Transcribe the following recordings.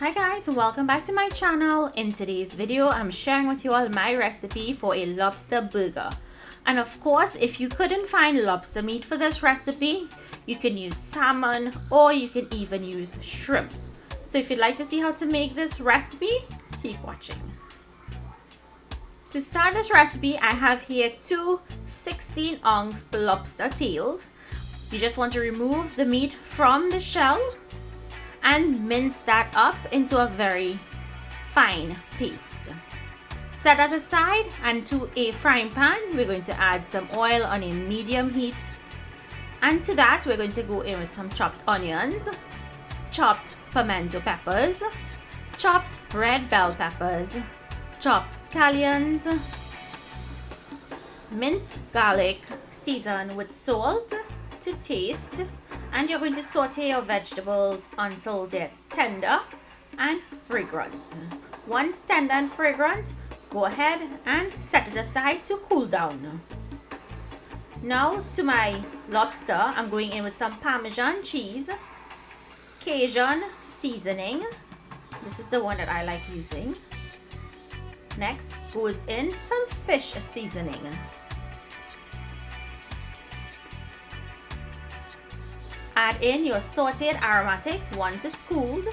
Hi guys, welcome back to my channel. In today's video, I'm sharing with you all my recipe for a lobster burger. And of course, if you couldn't find lobster meat for this recipe, you can use salmon or you can even use shrimp. So if you'd like to see how to make this recipe, keep watching. To start this recipe, I have here two 16-ounce lobster tails. You just want to remove the meat from the shell and mince that up into a very fine paste. Set that aside, and to a frying pan, we're going to add some oil on a medium heat. And to that, we're going to go in with some chopped onions, chopped pimento peppers, chopped red bell peppers, chopped scallions, minced garlic, seasoned with salt to taste, and you're going to saute your vegetables until they're tender and fragrant. Once tender and fragrant, go ahead and set it aside to cool down. Now to my lobster, I'm going in with some Parmesan cheese, Cajun seasoning. This is the one that I like using. Next goes in some fish seasoning. Add in your sauteed aromatics once it's cooled.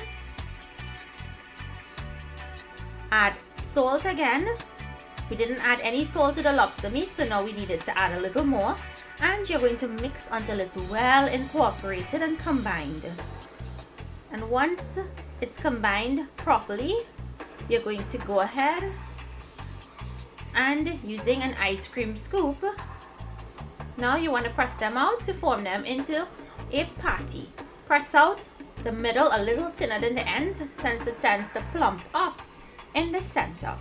Add salt again. We didn't add any salt to the lobster meat, so now we needed to add a little more. And you're going to mix until it's well incorporated and combined. And once it's combined properly, you're going to go ahead and using an ice cream scoop, now you want to press them out to form them into a patty. Press out the middle a little thinner than the ends since it tends to plump up in the center.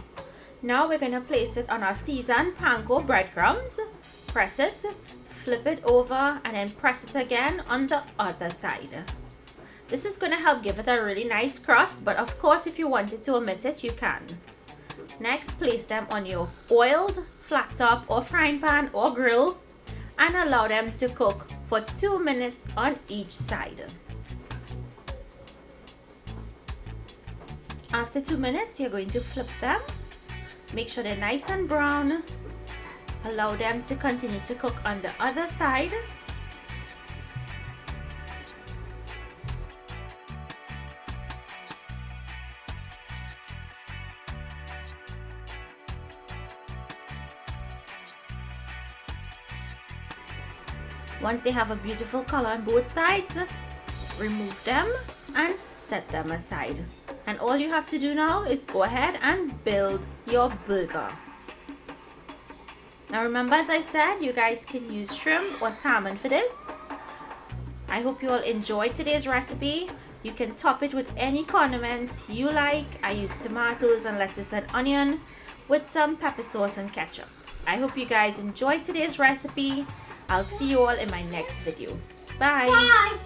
Now we're going to place it on our seasoned panko breadcrumbs. Press it, flip it over, and then press it again on the other side. This is going to help give it a really nice crust, but of course if you wanted to omit it, you can. Next, place them on your oiled flat top or frying pan or grill and allow them to cook for 2 minutes on each side. After 2 minutes, you're going to flip them. Make sure they're nice and brown. Allow them to continue to cook on the other side. Once they have a beautiful color on both sides, remove them and set them aside. And all you have to do now is go ahead and build your burger. Now remember, as I said, you guys can use shrimp or salmon for this. I hope you all enjoyed today's recipe. You can top it with any condiments you like. I used tomatoes and lettuce and onion with some pepper sauce and ketchup. I hope you guys enjoyed today's recipe. I'll see you all in my next video. Bye! Bye.